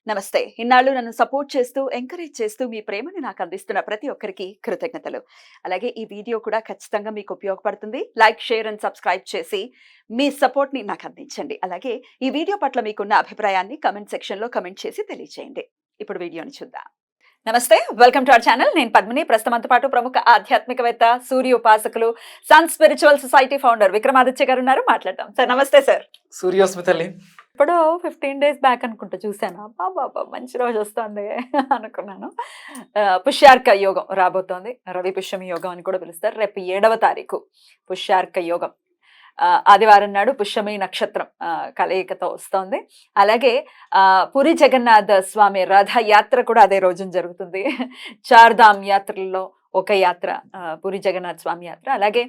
నమస్తే. ఇన్నాళ్ళు నన్ను సపోర్ట్ చేస్తూ, ఎంకరేజ్ చేస్తూ మీ ప్రేమని నాకు అందిస్తున్న ప్రతి ఒక్కరికి కృతజ్ఞతలు. అలాగే ఈ వీడియో కూడా ఖచ్చితంగా మీకు ఉపయోగపడుతుంది. లైక్, షేర్ అండ్ సబ్స్క్రైబ్ చేసి మీ సపోర్ట్‌ని నాకు అందించండి. అలాగే ఈ వీడియో పట్ల మీకున్న అభిప్రాయాన్ని కామెంట్ సెక్షన్‌లో కామెంట్ చేసి తెలియజేయండి. ఇప్పుడు వీడియోని చూద్దాం. నమస్తే. Welcome to our channel. నేను పద్మిని. ప్రస్తుతంతో పాటు ప్రముఖ ఆధ్యాత్మికవేత్త, సూర్య ఉపాసకులు, sun spiritual society founder Vikramaditya garu ఉన్నారు. మాట్లాడదాం. సార్ నమస్తే సార్. సూర్యోస్మితల్లి ఇప్పుడు 15 డేస్ బ్యాక్ అనుకుంటా చూసాను. అబ్బబ్బబ్బా! మంచి రోజు వస్తుంది అనుకున్నాను. పుష్యార్క యోగం రాబోతోంది. రవి పుష్యమి యోగం అని కూడా పిలుస్తారు. రేపు 7వ తారీఖు పుష్యార్క యోగం. ఆదివారం నాడు పుష్యమి నక్షత్రం కలయికతో వస్తోంది. అలాగే పూరి జగన్నాథ స్వామి రథయాత్ర కూడా అదే రోజున జరుగుతుంది. చార్ధామ్ యాత్రల్లో ఒక యాత్ర పూరి జగన్నాథ్ స్వామి యాత్ర. అలాగే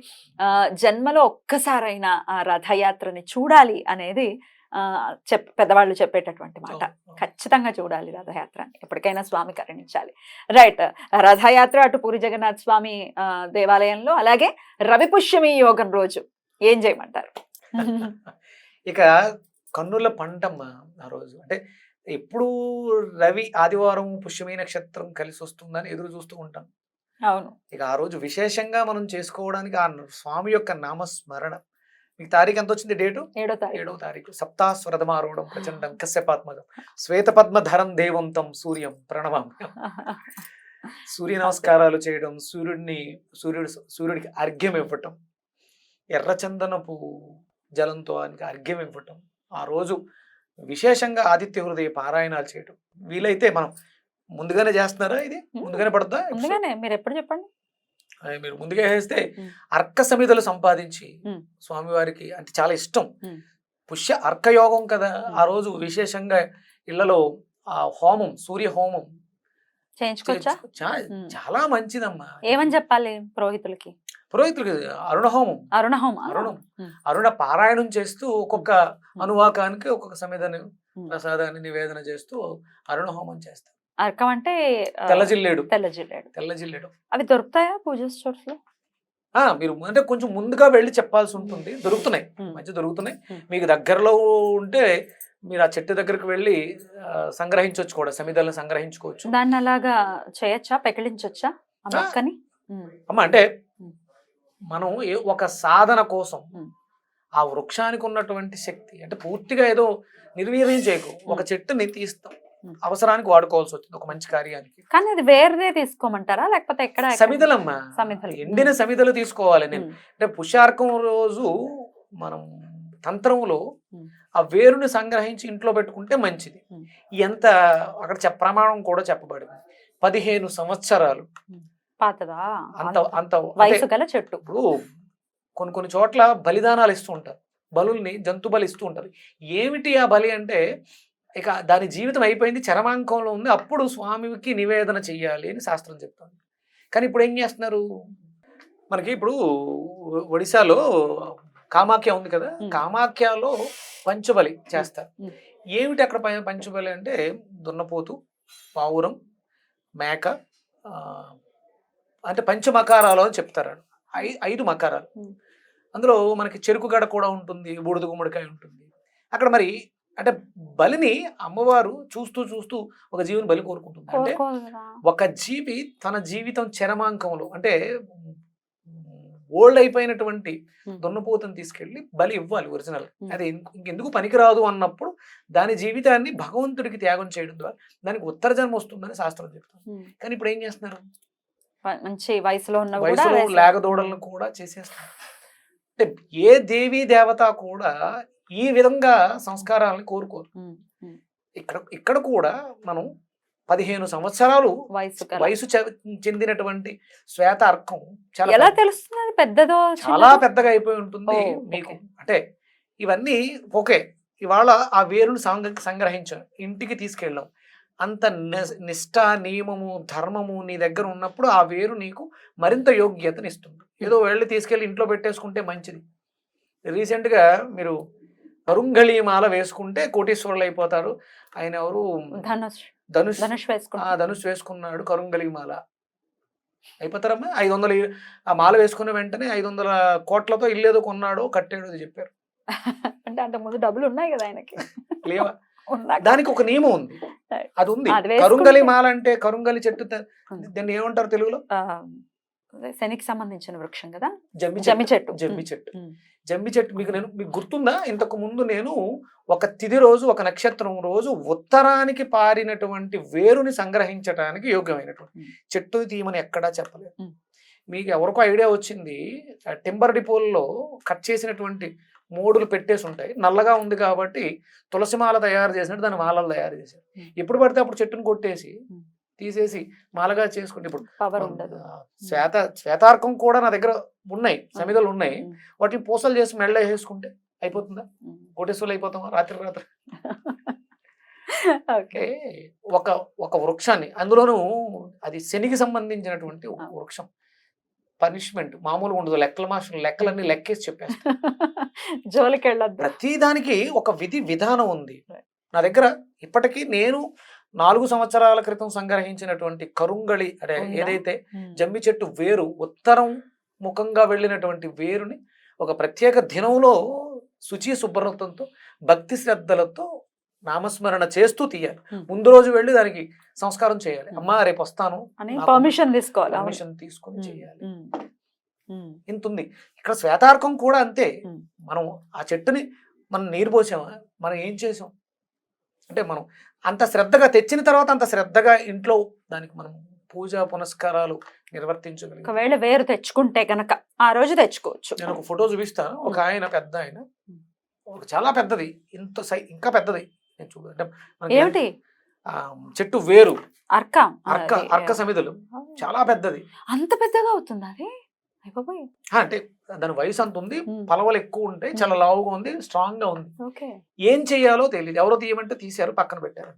జన్మలో ఒక్కసారైనా ఆ రథయాత్రని చూడాలి అనేది పెద్దవాళ్ళు చెప్పేటటువంటి మాట. ఖచ్చితంగా చూడాలి రథయాత్రని, ఎప్పటికైనా స్వామి కరుణించాలి. రైట్. రథయాత్ర అటు పూరి జగన్నాథ్ స్వామి దేవాలయంలో, అలాగే రవి పుష్యమి యోగం రోజు ఏం చేయమంటారు? ఇక కన్నుల పంటమ్మ ఆ రోజు. అంటే ఎప్పుడు రవి ఆదివారం పుష్యమి నక్షత్రం కలిసి వస్తుందని ఎదురు చూస్తూ ఉంటాం. అవును. ఇక ఆ రోజు విశేషంగా మనం చేసుకోవడానికి ఆ స్వామి యొక్క నామస్మరణ. మీకు తారీఖు ఎంత వచ్చింది? డేటు 7వ తారీఖు. సప్తాస్వరథమారూఢం ప్రచండం కశ్యపాత్మజం శ్వేతపద్మధరం దేవం తం సూర్యం ప్రణమామి. సూర్య నమస్కారాలు చేయడం, సూర్యుడికి అర్ఘ్యం ఇవ్వటం, ఎర్రచందనపు జలంతో ఆయనకి అర్ఘ్యం ఇవ్వటం, ఆ రోజు విశేషంగా ఆదిత్య హృదయ పారాయణాలు చేయటం. వీలైతే మనం ముందుగానే చేస్తున్నారా? ఇది ముందుగానే పడుతుందా? మీరు ఎప్పుడు చెప్పండి. మీరు ముందుగా వేస్తే అర్క సమిధలు సంపాదించి స్వామివారికి అంటే చాలా ఇష్టం. పుష్య అర్కయోగం కదా, ఆ రోజు విశేషంగా ఇళ్లలో ఆ హోమం, సూర్య హోమం చేయించుకోవచ్చా? చాలా మంచిదమ్మా. ఏమని చెప్పాలి పురోహితులకి? అరుణ హోమం, అరుణ పారాయణం చేస్తూ ఒక్కొక్క అనువాకానికి ఒక్కొక్క సమిధని ప్రసాదాన్ని నివేదన చేస్తూ అరుణ హోమం చేస్తారు. అర్కం అంటే తెల్లజిల్లేడు. అవి దొరుకుతాయా పూజ స్టోర్స్ లో? మీరు అంటే కొంచెం ముందుగా వెళ్ళి చెప్పాల్సి ఉంటుంది. దొరుకుతున్నాయి, మంచి దొరుకుతున్నాయి. మీకు దగ్గరలో ఉంటే మీరు ఆ చెట్టు దగ్గరకు వెళ్ళి సంగ్రహించవచ్చు కూడా, సమిధలను సంగ్రహించుకోవచ్చు. దాన్ని అలాగా చేయొచ్చా, పెకిలించొచ్చా అమ్మ? అంటే మనం ఒక సాధన కోసం ఆ వృక్షానికి ఉన్నటువంటి శక్తి, అంటే పూర్తిగా ఏదో నిర్వీర్యం చేయకు, ఒక చెట్టుని తీస్తాం, అవసరానికి వాడుకోవాల్సి వచ్చింది ఒక మంచి కార్యానికి. కానీ అది వేరే తీసుకోమంటారా, లేకపోతే ఎక్కడ? సమిధలమ్మా, ఎండిన సమిధలు తీసుకోవాలి. నేను అంటే పుష్యార్కం రోజు మనం తంత్రంలో ఆ వేరుని సంగ్రహించి ఇంట్లో పెట్టుకుంటే మంచిది. ఎంత అక్కడ ప్రమాణం కూడా చెప్పబడింది. 15 సంవత్సరాలు అంత వయసు గల చెట్టు. ఇప్పుడు కొన్ని చోట్ల బలిదానాలు ఇస్తూ ఉంటారు, బలుల్ని జంతు బలి ఇస్తూ ఉంటారు. ఏమిటి ఆ బలి అంటే, ఇక దాని జీవితం అయిపోయింది, చరమాంకంలో ఉంది, అప్పుడు స్వామికి నివేదన చెయ్యాలి అని శాస్త్రం చెప్తుంది. కానీ ఇప్పుడు ఏం చేస్తున్నారు? మనకి ఇప్పుడు ఒడిశాలో కామాఖ్య ఉంది కదా, కామాఖ్యలో పంచబలి చేస్తారు. ఏమిటి అక్కడ పంచబలి అంటే, దున్నపోతు, పావురం, మేక, అంటే పంచమకారాలు అని చెప్తారు. 5 మకారాలు. అందులో మనకి చెరుకు గడ కూడా ఉంటుంది, బూడిద గుమ్మడికాయ ఉంటుంది. అక్కడ మరి అంటే బలిని అమ్మవారు చూస్తూ ఒక జీవిని బలి కోరుకుంటుంది. అంటే ఒక జీవి తన జీవితం చరమాంకంలో, అంటే ఓల్డ్ అయిపోయినటువంటి దున్నపోతుని తీసుకెళ్లి బలి ఇవ్వాలి ఒరిజినల్. అది ఇంకెందుకు పనికిరాదు అన్నప్పుడు దాని జీవితాన్ని భగవంతుడికి త్యాగం చేయడం ద్వారా దానికి ఉత్తర జన్మ వస్తుందని శాస్త్రం చెప్తుంది. కానీ ఇప్పుడు ఏం చేస్తున్నారు? మంచి వయసులో లేగదూడలను కూడా చేసేస్తున్నారు. అంటే ఏ దేవీ దేవత కూడా ఈ విధంగా సంస్కారాలను కోరుకోరు. ఇక్కడ కూడా మనం 15 సంవత్సరాలు వయసు చెందినటువంటి శ్వేత అర్కం ఎలా తెలుస్తుంది? పెద్దదో, చాలా పెద్దగా అయిపోయి ఉంటుంది మీకు. అంటే ఇవన్నీ ఓకే, ఇవాళ ఆ వేరును సంగ్రహించాం, ఇంటికి తీసుకెళ్ళాం, అంత నిష్ఠ, నియమము, ధర్మము నీ దగ్గర ఉన్నప్పుడు ఆ వేరు నీకు మరింత యోగ్యతని ఇస్తుంది. ఏదో వెళ్ళి తీసుకెళ్ళి ఇంట్లో పెట్టేసుకుంటే మంచిది. రీసెంట్గా మీరు కరుంగళీమాల వేసుకుంటే కోటీశ్వరులు అయిపోతారు. ఆయన ఎవరు? ధనుష్ వేసుకున్నాడు, కరుంగళీమాల అయిపోతారమ్మా. 500 ఆ మాల వేసుకున్న వెంటనే 500 కోట్లతో ఇల్లేదో కొన్నాడో కట్టాడో చెప్పారు. అంటే అంత ముందు డబ్బులు ఉన్నాయి కదా ఆయనకి. లేవా? ఉన్నాక దానికి ఒక నియమం ఉంది, అది ఉంది. అది వేసుకుంటే- కరుంగలి మాల అంటే కరుంగలి చెట్టు దీన్ని ఏమంటారు తెలుగులో? ఆ, అదే శనికి సంబంధించిన వృక్షం కదా, జమ్మి జమ్మి చెట్టు. జమ్మి చెట్టు. ఉమ్. జమ్మి చెట్టు మీకు గుర్తుందా? ఇంతకు ముందు నేను ఒక తిథి రోజు, ఒక నక్షత్రం రోజు ఉత్తరానికి పారినటువంటి వేరుని సంగ్రహించడానికి యోగ్యమైనటువంటి చెట్టుని తీయమని ఎక్కడా చెప్పలేదు. మీకు ఎవరికో ఐడియా వచ్చింది, టింబర్ డిపోల్లో కట్ చేసినటువంటి మోడులు పెట్టేసి ఉంటాయి, నల్లగా ఉంది కాబట్టి తులసి మాల తయారు చేసినట్టు దాని మాలలు తయారు చేశారు. ఎప్పుడు పడితే అప్పుడు చెట్టును కొట్టేసి తీసేసి మాలగా చేసుకుంటే, ఇప్పుడు పవర్ ఉండదు. శ్వేతార్కం కూడా నా దగ్గర ఉన్నాయి, సమిధలు ఉన్నాయి, వాటిని పూసలు చేసి మెళ్ళ వేసుకుంటే అయిపోతుందా? కోటేశ్వర్లు అయిపోతామా రాత్రి రాత్రి? ఓకే. ఒక ఒక వృక్షాన్ని, అందులోనూ అది శనికి సంబంధించినటువంటి ఒక వృక్షం, పనిష్మెంట్ మామూలుగా ఉండదు. లెక్కల మాస్టర్ లెక్కలన్నీ లెక్కేసి చెప్పేస్తారు. జోలికి వెళ్ళొద్దు. ప్రతి దానికి ఒక విధి విధానం ఉంది. నా దగ్గర ఇప్పటికీ నేను 4 సంవత్సరాల క్రితం సంగ్రహించినటువంటి కరుంగళి అంటే ఏదైతే జమ్మి చెట్టు వేరు, ఉత్తరం ముఖంగా వెళ్ళినటువంటి వేరుని ఒక ప్రత్యేక దినంలో శుచి శుభ్రతంతో భక్తి శ్రద్ధలతో నామస్మరణ చేస్తూ తీయాలి. ముందు రోజు వెళ్ళి దానికి సంస్కారం చేయాలి. అమ్మా రేపు వస్తాను అని పర్మిషన్ తీసుకోవాలి, పర్మిషన్ తీసుకొని చేయాలి. ఇంత ఉంది. ఇక్కడ శ్వేతార్కం కూడా అంతే. మనం ఆ చెట్టుని మనం నీరు పోసామా, మనం ఏం చేసాం అంటే, మనం అంత శ్రద్ధగా తెచ్చిన తర్వాత అంత శ్రద్ధగా ఇంట్లో దానికి మనం పూజా పునస్కారాలు నిర్వర్తించగలిగాం. ఒకవేళ వేరు తెచ్చుకుంటే గనక ఆ రోజు తెచ్చుకోవచ్చు. నేను ఒక ఫోటో చూపిస్తాను. ఒక ఆయన, పెద్ద ఆయన, ఒక చాలా పెద్దది, ఇంత ఇంకా పెద్దది. నేను చూడండి, ఏమిటి చెట్టు వేరు, అర్క అర్క సమిధులు చాలా పెద్దది. అంత పెద్దగా అవుతుంది అది? అంటే దాని వయసు అంత ఉంది, పలవలు ఎక్కువ ఉంటాయి, చాలా లావుగా ఉంది, స్ట్రాంగ్ గా ఉంది. ఏం చెయ్యాలో తెలియదు. ఎవరో తీయమంటే తీశారు, పక్కన పెట్టారు.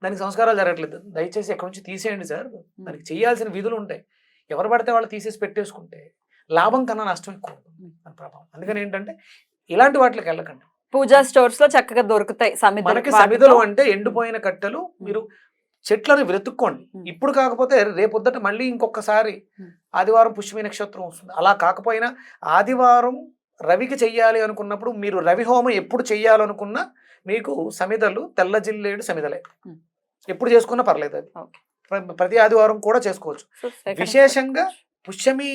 దానికి సంస్కారాలు జరగట్లేదు. దయచేసి ఎక్కడి నుంచి తీసేయండి సార్, దానికి చేయాల్సిన విధులు ఉంటాయి. ఎవరు పడితే వాళ్ళు తీసేసి పెట్టేసుకుంటే లాభం కన్నా నష్టం ఎక్కువ ఉంటుంది దాని ప్రభావం. అందుకని ఏంటంటే ఇలాంటి వాటికి వెళ్ళకండి. పూజా స్టోర్స్ లో చక్కగా దొరుకుతాయి మనకి సమిధులు అంటే ఎండిపోయిన కట్టెలు. మీరు చెట్లను వెతుక్కోండి. ఇప్పుడు కాకపోతే రేపొద్దట మళ్ళీ ఇంకొకసారి ఆదివారం పుష్యమి నక్షత్రం వస్తుంది. అలా కాకపోయినా ఆదివారం రవికి చెయ్యాలి అనుకున్నప్పుడు, మీరు రవి హోమం ఎప్పుడు చెయ్యాలనుకున్నా మీకు సమిధలు తెల్ల జిల్లేడు సమిధలే ఎప్పుడు చేసుకున్నా పర్లేదు. అది ప్రతి ఆదివారం కూడా చేసుకోవచ్చు. విశేషంగా పుష్యమి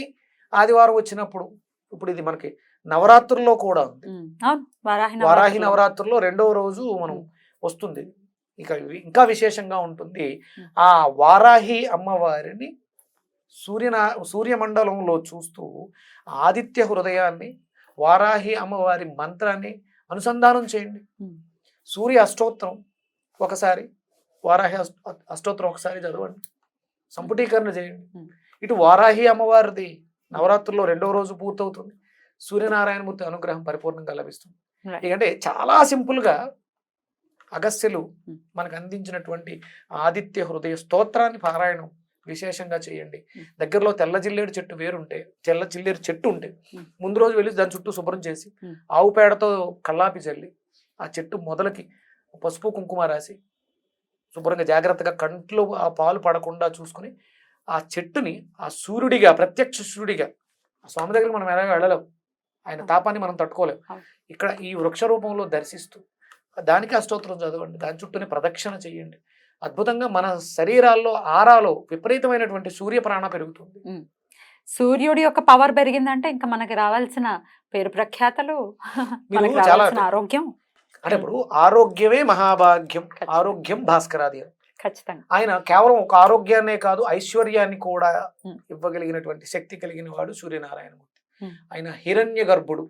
ఆదివారం వచ్చినప్పుడు, ఇప్పుడు ఇది మనకి నవరాత్రుల్లో కూడా ఉంది. వారాహి నవరాత్రుల్లో 2వ రోజు మనం వస్తుంది. ఇక ఇంకా విశేషంగా ఉంటుంది. ఆ వారాహి అమ్మవారిని సూర్యమండలంలో చూస్తూ ఆదిత్య హృదయాన్ని, వారాహి అమ్మవారి మంత్రాన్ని అనుసంధానం చేయండి. సూర్య అష్టోత్తరం ఒకసారి, వారాహి అష్టోత్తరం ఒకసారి చదవండి, సంపుటీకరణ చేయండి. ఇటు వారాహి అమ్మవారిది నవరాత్రుల్లో 2వ రోజు పూర్తవుతుంది. సూర్యనారాయణమూర్తి అనుగ్రహం పరిపూర్ణంగా లభిస్తుంది. ఎందుకంటే చాలా సింపుల్ గా అగస్త్యులు మనకు అందించినటువంటి ఆదిత్య హృదయ స్తోత్రాన్ని పారాయణం విశేషంగా చేయండి. దగ్గరలో తెల్ల జిల్లేడు చెట్టు వేరుంటే, తెల్ల జిల్లేడు చెట్టు ఉంటే ముందు రోజు వెళ్ళి దాని చుట్టూ శుభ్రం చేసి ఆవు పేడతో కల్లాపి చల్లి ఆ చెట్టు మొదలకి పసుపు కుంకుమ రాసి శుభ్రంగా జాగ్రత్తగా కంట్లో ఆ పాలు పడకుండా చూసుకుని ఆ చెట్టుని ఆ సూర్యుడిగా, ప్రత్యక్ష సూర్యుడిగా, ఆ స్వామి దగ్గరికి మనం ఎలాగో వెళ్ళలేం, ఆయన తాపాన్ని మనం తట్టుకోలేం. ఇక్కడ ఈ వృక్ష రూపంలో దర్శిస్తూ దానికి అష్టోత్తరం చదవండి, దాని చుట్టూని ప్రదక్షిణ చేయండి. అద్భుతంగా మన శరీరాల్లో ఆరాలో విపరీతమైనటువంటి సూర్య ప్రాణ పెరుగుతుంది. సూర్యుడి యొక్క పవర్ పెరిగిందంటే ఇంకా మనకి రావాల్సిన పేరు ప్రఖ్యాతలు, ఆరోగ్యం. అంటే ఇప్పుడు ఆరోగ్యమే మహాభాగ్యం, ఆరోగ్యం భాస్కరాది. ఖచ్చితంగా ఆయన కేవలం ఒక ఆరోగ్యాన్నే కాదు, ఐశ్వర్యాన్ని కూడా ఇవ్వగలిగినటువంటి శక్తి కలిగిన వాడు సూర్యనారాయణమూర్తి. ఆయన హిరణ్య గర్భుడు.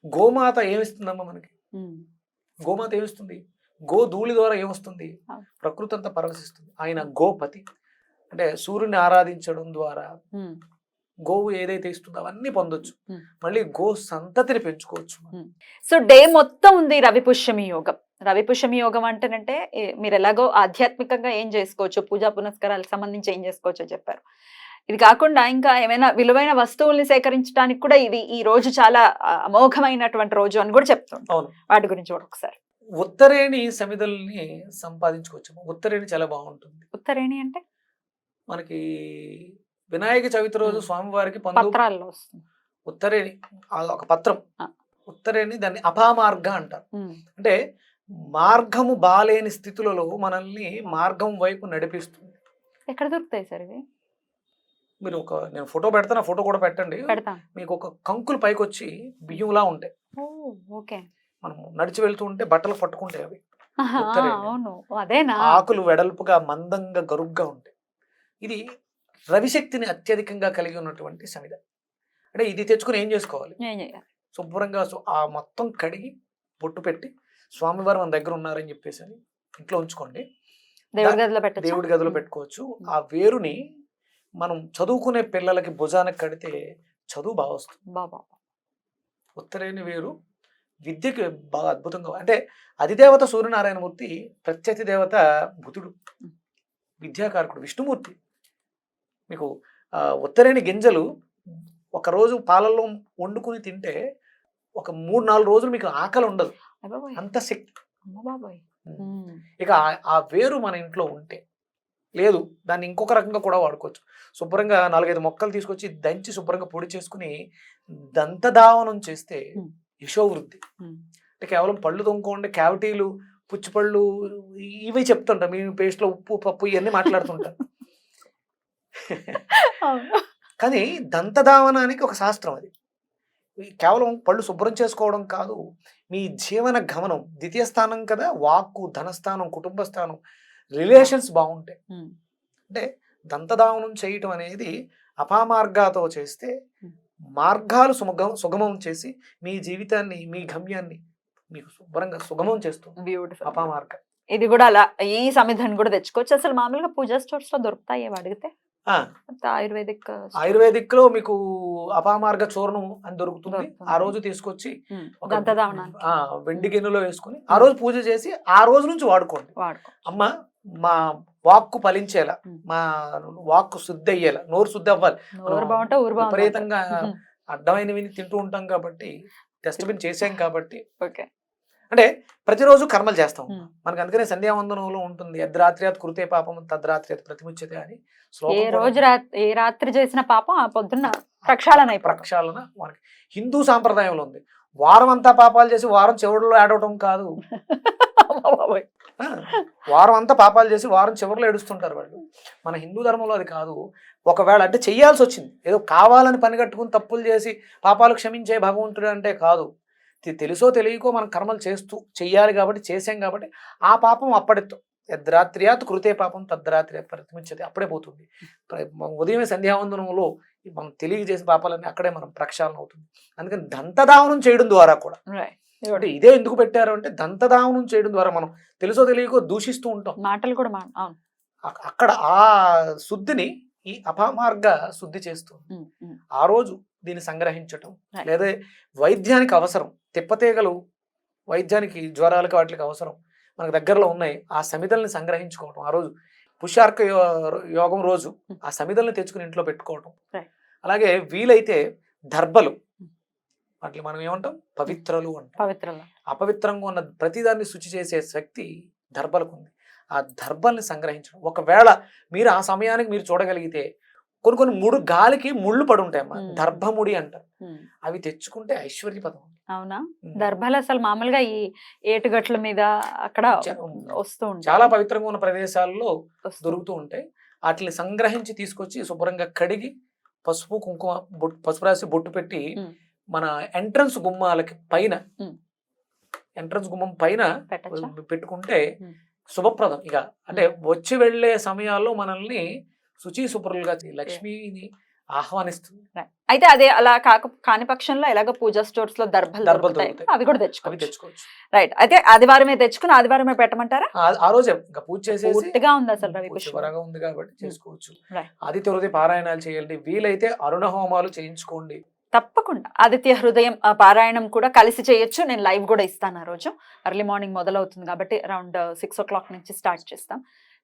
గోమాత ఏమిస్తుందమ్మా మనకి? గోమాత ఏమిస్తుంది? గో ధూళి ద్వారా ఏమొస్తుంది? ప్రకృతి అంతా పరవశిస్తుంది. ఆయన గోపతి, అంటే సూర్యుని ఆరాధించడం ద్వారా గోవు ఏదైతే ఇస్తుందో అవన్నీ పొందొచ్చు. మళ్ళీ గో సంతతిని పెంచుకోవచ్చు. సో డే మొత్తం ఉంది రవి పుష్యమి యోగం. రవి పుష్యమి యోగం అంటేనంటే మీరు ఎలాగో ఆధ్యాత్మికంగా ఏం చేసుకోవచ్చు, పూజా పునస్కారాలకు సంబంధించి ఏం చేసుకోవచ్చో చెప్పారు. ఇది కాకుండా ఇంకా ఏమైనా విలువైన వస్తువుల్ని సేకరించడానికి కూడా ఇది ఈ రోజు చాలా అమోఘమైనటువంటి రోజు అని కూడా చెప్తుంది. వాటి గురించి కూడా ఒకసారి. ఉత్తరేణి సమిధల్ని సంపాదించుకోవచ్చు. ఉత్తరేణి చాలా బాగుంటుంది. ఉత్తరేణి అంటే మనకి వినాయక చవితి రోజు స్వామివారికి పత్రాల్లో వస్తుంది ఉత్తరేణి, ఒక పత్రం. ఉత్తరేణి దాన్ని అపామార్గ అంటారు. అంటే మార్గము బాలేని స్థితులలో మనల్ని మార్గం వైపు నడిపిస్తుంది. ఎక్కడ దొరుకుతాయి సార్ ఇవి? మీరు నేను ఫోటో పెడతాను, ఆ ఫోటో కూడా పెట్టండి. పెడతాం. మీకు ఒక కంకులు పైకి వచ్చి బియ్యంలా ఉంటాయి. ఓకే. మనం నడిచి వెళ్తూ ఉంటే బట్టలు పట్టుకుంటాయి అవి. ఉత్తరేణి. అవును, అదేనా? ఆకులు వెడల్పుగా మందంగా గరుగ్గా ఉంటాయి. ఇది రవిశక్తిని అత్యధికంగా కలిగి ఉన్నటువంటి సమిధ. అంటే ఇది తెచ్చుకుని ఏం చేసుకోవాలి? శుభ్రంగా ఆ మొత్తం కడిగి బొట్టు పెట్టి స్వామివారు మన దగ్గర ఉన్నారని చెప్పేసి అని ఇంట్లో ఉంచుకోండి. దేవుడి గదిలో పెట్టుకోవచ్చు. ఆ వేరుని మనం చదువుకునే పిల్లలకి భుజానికి కడితే చదువు బాగా వస్తుంది. ఉత్తరేణి వేరు విద్యకి బాగా అద్భుతంగా, అంటే అధిదేవత సూర్యనారాయణమూర్తి, ప్రత్యతి దేవత బుధుడు, విద్యాకారకుడు విష్ణుమూర్తి. మీకు ఉత్తరేణి గింజలు ఒకరోజు పాలల్లో వండుకుని తింటే ఒక 3-4 రోజులు మీకు ఆకలి ఉండదు, అంత శక్తి. ఇక ఆ వేరు మన ఇంట్లో ఉంటే, లేదు దాన్ని ఇంకొక రకంగా కూడా వాడుకోవచ్చు. శుభ్రంగా 4-5 మొక్కలు తీసుకొచ్చి దంచి శుభ్రంగా పొడి చేసుకుని దంతధావనం చేస్తే యశోవృద్ధి. అంటే కేవలం పళ్ళు తొంగుకోండి, క్యావిటీలు, పుచ్చిపళ్ళు ఇవి చెప్తుంటాం. మీ పేస్ట్లో ఉప్పు పప్పు ఇవన్నీ మాట్లాడుతుంటాం. కానీ దంతధావనానికి ఒక శాస్త్రం అది. కేవలం పళ్ళు శుభ్రం చేసుకోవడం కాదు, మీ జీవన గమనం, ద్వితీయ స్థానం కదా, వాక్కు, ధనస్థానం, కుటుంబ స్థానం, రిలేషన్స్ బాగుంటాయి. అంటే దంతధావనం చేయటం అనేది అపామార్గాతో చేస్తే మార్గాలు సుగమం చేసి మీ జీవితాన్ని, మీ గమ్యాన్ని మీకు శుభ్రంగా సుగమం చేస్తుంది. బ్యూటిఫుల్ అపామార్గ. ఇది కూడా అలా ఈ సమిధాన్ని కూడా తెచ్చుకోవచ్చు. అసలు మామూలుగా పూజా స్టోర్స్ లో దొరుకుతాయి అడిగితే? ఆయుర్వేదిక్ లో మీకు అపామార్గ చూర్ణం అని దొరుకుతుంది. ఆ రోజు తీసుకొచ్చి వెండి గిన్నెలో వేసుకుని ఆ రోజు పూజ చేసి ఆ రోజు నుంచి వాడుకోండి. అమ్మ, మా వాక్కు ఫలించేలా, మా వాక్కు శుద్ధి అయ్యేలా, నోరు శుద్ధి అవ్వాలి. విపరీతంగా అడ్డమైనవి తింటూ ఉంటాం కాబట్టి, డస్ట్బిన్ చేసాం కాబట్టి, అంటే ప్రతిరోజు కర్మలు చేస్తాం మనకు. అందుకనే సంధ్యావందనంలో ఉంటుంది, యద్రాత్ర్యాత్ కృతే పాపం తద్రాత్ర్యాత్ ప్రతిముచ్యతే అని శ్లోకం. ఏ రాత్రి చేసిన పాపం ఆ పొద్దున్న ప్రక్షాళన మనకి హిందూ సాంప్రదాయంలో ఉంది. వారం అంతా పాపాలు చేసి వారం చివరిలో ఏడవటం కాదు. వారం అంతా పాపాలు చేసి వారం చివరిలో ఏడుస్తుంటారు వాళ్ళు. మన హిందూ ధర్మంలో అది కాదు. ఒకవేళ అంటే చెయ్యాల్సి వచ్చింది, ఏదో కావాలని పని కట్టుకుని తప్పులు చేసి పాపాలు క్షమించే భగవంతుడు అంటే కాదు. తెలుసో తెలియకో మనం కర్మలు చెయ్యాలి కాబట్టి, చేసాం కాబట్టి ఆ పాపం అప్పటితో యద్రాత్ర్యాత్ కృతే పాపం తద్రాత్ర్యాత్ ప్రతిముచ్యతే, అప్పుడే పోతుంది. ఉదయమే సంధ్యావందనంలో మనం తెలియజేసిన పాపాలన్నీ అక్కడే మనం ప్రక్షాళన అవుతుంది. అందుకని దంతధావనం చేయడం ద్వారా కూడా, అంటే ఇదే ఎందుకు పెట్టారు అంటే, దంతధావనం చేయడం ద్వారా మనం తెలుసో తెలియకో దూషిస్తూ ఉంటాం, మాటలు కూడా అక్కడ ఆ శుద్ధిని ఈ అపమార్గ శుద్ధి చేస్తుంది. ఆ రోజు దీన్ని సంగ్రహించటం, లేదా వైద్యానికి అవసరం, తిప్పతీగలు వైద్యానికి, జ్వరాలకు వాటికి అవసరం, మనకు దగ్గరలో ఉన్నాయి. ఆ సమిధల్ని సంగ్రహించుకోవటం, ఆ రోజు పుష్యార్క యోగం రోజు ఆ సమిధల్ని తెచ్చుకుని ఇంట్లో పెట్టుకోవటం. అలాగే వీలైతే దర్భలు, వాటిని మనం ఏమంటాం, పవిత్రలు అంటాం. అపవిత్రంగా ఉన్న ప్రతిదాన్ని శుచి చేసే శక్తి దర్భలకు ఉంది. ఆ దర్భల్ని సంగ్రహించడం. ఒకవేళ మీరు ఆ సమయానికి మీరు చూడగలిగితే, కొన్ని ముడు గాలికి ముళ్ళు పడి ఉంటాయమ్మా, దర్భముడి అంటారు. అవి తెచ్చుకుంటే ఐశ్వర్యపదం. అవునా? దర్భలు అసలు మామూలుగా ఈ ఏటుగట్ల మీద అక్కడ వస్తూ ఉంటాయి, చాలా పవిత్రంగా ఉన్న ప్రదేశాల్లో దొరుకుతూ ఉంటాయి. వాటిని సంగ్రహించి తీసుకొచ్చి శుభ్రంగా కడిగి పసుపు కుంకుమ పసుపు రాసి బొట్టు పెట్టి మన ఎంట్రన్స్ గుమ్మాలకి పైన, ఎంట్రన్స్ గుమ్మం పైన పెట్టుకుంటే శుభప్రదం. ఇక అంటే వచ్చి వెళ్లే సమయాల్లో మనల్ని శుచి శుభ్రులుగా లక్ష్మిని ఆహ్వానిస్తుంది. అయితే అదే అలా కాని పక్షంలో ఎలాగో పూజా స్టోర్స్ లో దర్భలు అవి కూడా తెచ్చుకోవచ్చు. రైట్. అయితే ఆదివారమే తెచ్చుకుని ఆదివారమే పెట్టమంటారా? ఆ రోజే ఇంకా పూజ చేసేసి పూర్తిగా ఉంది అసలు రవి పుష్పరాగా ఉంది కాబట్టి చేసుకోవచ్చు. ఆదిత్య హృదయ పారాయణాలు చేయండి, వీలైతే అరుణ హోమాలు చేయించుకోండి. తప్పకుండా ఆదిత్య హృదయం పారాయణం కూడా కలిసి చేయొచ్చు. నేను లైవ్ కూడా ఇస్తాను ఆ రోజు. ఎర్లీ మార్నింగ్ మొదలవుతుంది కాబట్టి అరౌండ్ 6 o'clock నుంచి స్టార్ట్ చేస్తాం.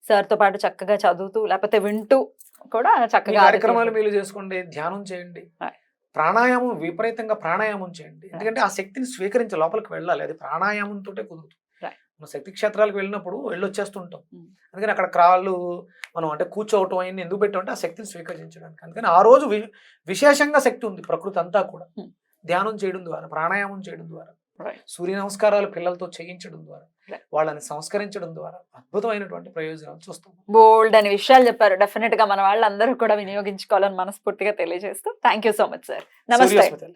సార్తో పాటు చక్కగా చదువుతూ లేకపోతే వింటూ కూడా చక్కగా కార్యక్రమాలు మీరు చేసుకోండి. ధ్యానం చేయండి, ప్రాణాయామం, విపరీతంగా ప్రాణాయామం చేయండి. ఎందుకంటే ఆ శక్తిని స్వీకరించి లోపలికి వెళ్ళాలి. అది ప్రాణాయామంతో కుదురుతుంది. మనం శక్తి క్షేత్రాలకు వెళ్ళినప్పుడు వెళ్ళొచ్చేస్తుంటాం. అందుకని అక్కడ క్రాళ్ళు మనం అంటే కూర్చోవటం అయ్యింది ఎందుకు పెట్టామంటే ఆ శక్తిని స్వీకరించడానికి. అందుకని ఆ రోజు విశేషంగా శక్తి ఉంది ప్రకృతి అంతా కూడా. ధ్యానం చేయడం ద్వారా, ప్రాణాయామం చేయడం ద్వారా, Right. సూర్య నమస్కారాలు పిల్లలతో చేయించడం ద్వారా, Right. వాళ్ళని సంస్కరించడం ద్వారా అద్భుతమైనటువంటి ప్రయోజనాలు చూస్తాం. బోల్డ్ అని విషయాలు చెప్పారు. డెఫినెట్ గా మన వాళ్ళందరూ కూడా వినియోగించుకోవాలని మనస్ఫూర్తిగా తెలియజేస్తూ thank you so much sir. నమస్తే. సూర్యోస్మితల్లి.